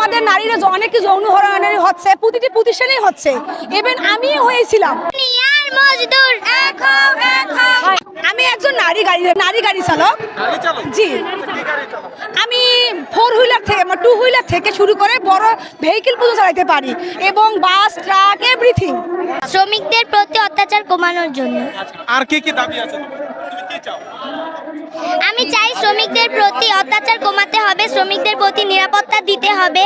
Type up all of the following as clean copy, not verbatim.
আমাদের নারীরা অনেক যৌন হয়রানি হচ্ছে, প্রতিটি প্রতিষ্ঠানেই হচ্ছে, ইভেন আমি হয়েছিলাম। আমি একজন নারী গাড়ি চালক। জি, আমি 4 হুইলার থেকে 2 হুইলার থেকে শুরু করে বড় ভেহিকেল পর্যন্ত চালাতে পারি, এবং বাস, ট্রাক, এভরিথিং। শ্রমিকদের প্রতি অত্যাচার কমানোর জন্য। আর কি কি দাবি আছে, তুমি কি চাও? আমি চাই শ্রমিকদের প্রতি অত্যাচার কমাতে হবে, শ্রমিকদের প্রতি নিরাপত্তা দিতে হবে,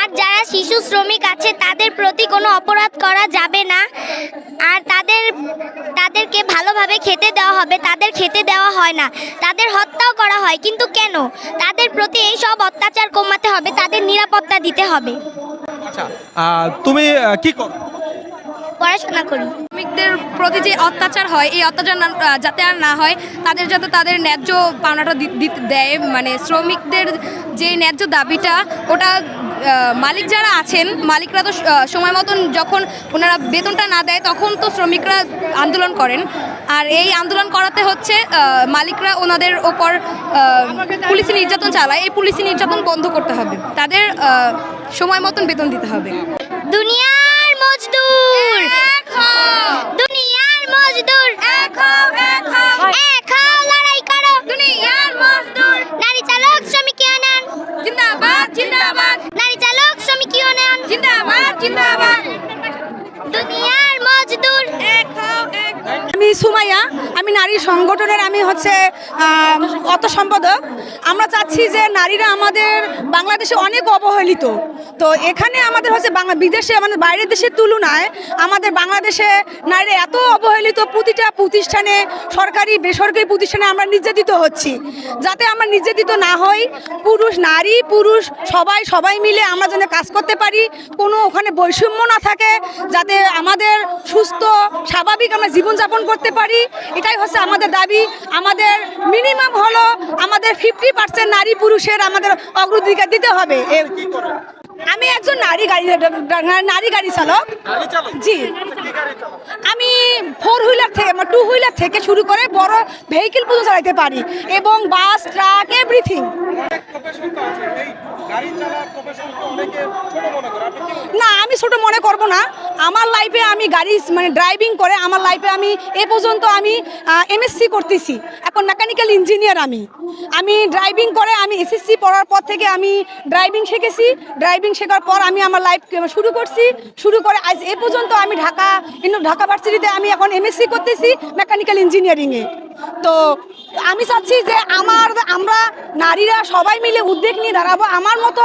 আর যারা শিশু শ্রমিক আছে তাদের প্রতি কোনো অপরাধ করা যাবে না, আর তাদেরকে ভালোভাবে খেতে দেওয়া হবে। তাদের খেতে দেওয়া হয় না, তাদের হত্যাও করা হয়, কিন্তু কেন? তাদের প্রতি এই সব অত্যাচার কমাতে হবে, তাদের নিরাপত্তা দিতে হবে। আচ্ছা, তুমি কি করো? পড়াশোনা করি। শ্রমিকদের প্রতি যে অত্যাচার হয়, এই অত্যাচার যাতে আর না হয়, তাদের যাতে তাদের ন্যায্য পাওনাটা দেয়, মানে শ্রমিকদের যে ন্যায্য দাবিটা, ওটা মালিক যারা আছেন, মালিকরা তো সময় মতন যখন ওনারা বেতনটা না দেয় তখন তো শ্রমিকরা আন্দোলন করেন, আর এই আন্দোলন করাতে হচ্ছে মালিকরা ওনাদের ওপর পুলিশি নির্যাতন চালায়। এই পুলিশি নির্যাতন বন্ধ করতে হবে, তাদের সময় মতন বেতন দিতে হবে। দুনিয়ার মজদুর দুনিয়ার মজদুর এক হও, লড়াই করো। দুনিয়ার মজদুর। নারী চালক শ্রমিক ইউনিয়ন জিন্দাবাদ জিন্দাবাদ। নারী চালক শ্রমিক ইউনিয়ন জিন্দাবাদ জিন্দাবাদ। দুনিয়ার মজদুর এক হও। আমি সুমাইয়া, আমি নারী সংগঠনের আমি অর্থ সম্পাদক। আমরা চাচ্ছি যে নারীরা আমাদের বাংলাদেশে অনেক অবহেলিত, তো এখানে আমাদের বিদেশে, আমাদের বাইরের দেশের তুলনায় আমাদের বাংলাদেশে নারীরা এত অবহেলিত, প্রতিটা প্রতিষ্ঠানে, সরকারি বেসরকারি প্রতিষ্ঠানে আমরা নির্যাতিত হচ্ছি। যাতে আমরা নির্যাতিত না হই, নারী পুরুষ সবাই মিলে আমরা যেন কাজ করতে পারি, কোনো ওখানে বৈষম্য না থাকে, যাতে আমাদের সুস্থ স্বাভাবিক আমরা জীবনযাপন করতে পারি, এটাই হচ্ছে আমাদের দাবি। আমাদের মিনিমাম হলো আমাদের 50% নারী পুরুষের আমাদের অগ্রাধিকার দিতে হবে। আমি একজন নারী গাড়ি চালক। জি, আমি 4 হুইলার থেকে 2 হুইলার থেকে শুরু করে বড় ভেহিকেল পর্যন্ত চালাতে পারি, এবং বাস, ট্রাক, এভরিথিং। না, আমি ছোট মনে করব না। আমার লাইফে আমি গাড়ি ড্রাইভিং করে আমার লাইফে আমি এ পর্যন্ত আমি এমএসসি করতেছি, এখন মেকানিক্যাল ইঞ্জিনিয়ার। আমি ড্রাইভিং করে আমি এসএসসি পড়ার পর থেকে আমি ড্রাইভিং শিখেছি। ড্রাইভিং শেখার পর আমি আমার লাইফ শুরু করে আজ এ পর্যন্ত আমি ঢাকা ভার্সিটিতে আমি এখন এমএসসি করতেছি মেকানিক্যাল ইঞ্জিনিয়ারিংয়ে। তো আমি চাচ্ছি যে আমরা নারীরা সবাই মিলে উদ্যোগ নিয়ে দাঁড়াবো, আমার মতো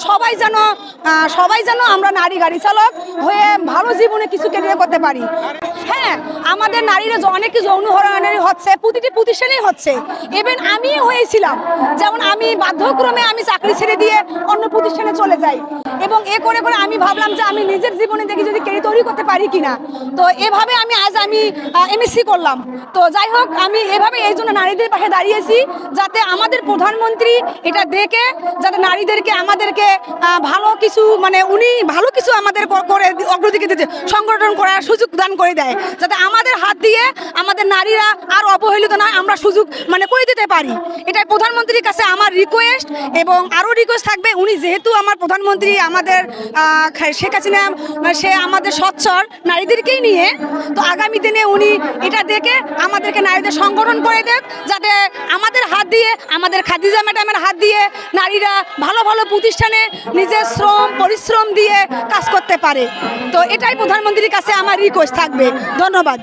সবাই যেন আমরা নারী গাড়ি চালক হয়ে ভালো জীবনে কিছু ক্যারিয়ার করতে পারি। হ্যাঁ, আমাদের নারীরা অনেক যৌন হয়রানি হচ্ছে, প্রতিটি প্রতিষ্ঠানেই হচ্ছে, ইভেন আমি হয়েছিলাম। যেমন আমি বাধ্যক্রমে আমি চাকরি ছেড়ে দিয়ে অন্য প্রতিষ্ঠানে চলে যাই, এবং এ করে আমি ভাবলাম যে আমি নিজের জীবনে দেখি যদি ক্যারিয়ার তৈরি করতে পারি কিনা। তো এভাবে আমি এমএসসি করলাম। তো যাই হোক, আমি এভাবে এই জন্য নারীদের পাশে দাঁড়িয়েছি, যাতে আমাদের প্রধানমন্ত্রী এটা দেখে, যাতে নারীদেরকে আমাদেরকে ভালো কিছু উনি ভালো কিছু আমাদের করে অগ্রাধিকার দিতে, সংগঠন করার সুযোগ দান করে দেয়, যাতে আমাদের হাত দিয়ে আমাদের নারীরা আর অবহেলিত নয়, আমরা সুযোগ করে দিতে পারি। এটাই প্রধানমন্ত্রীর কাছে আমার রিকোয়েস্ট, এবং আরও রিকোয়েস্ট থাকবে, উনি যেহেতু আমার প্রধানমন্ত্রী, আমাদের শেখ হাসিনা, সে আমাদের সচ্ছল নারীদেরকেই নিয়ে, তো আগামী দিনে উনি এটা দেখে আমাদেরকে নারীদের সংগঠন করে দেন, যাতে আমাদের হাত দিয়ে, আমাদের খাদিজা ম্যাডামের হাত দিয়ে নারীরা ভালো ভালো প্রতিষ্ঠানে নিজের পরিশ্রম দিয়ে কাজ করতে পারে। তো এটাই প্রধানমন্ত্রীর কাছে আমার রিকোয়েস্ট থাকবে। ধন্যবাদ।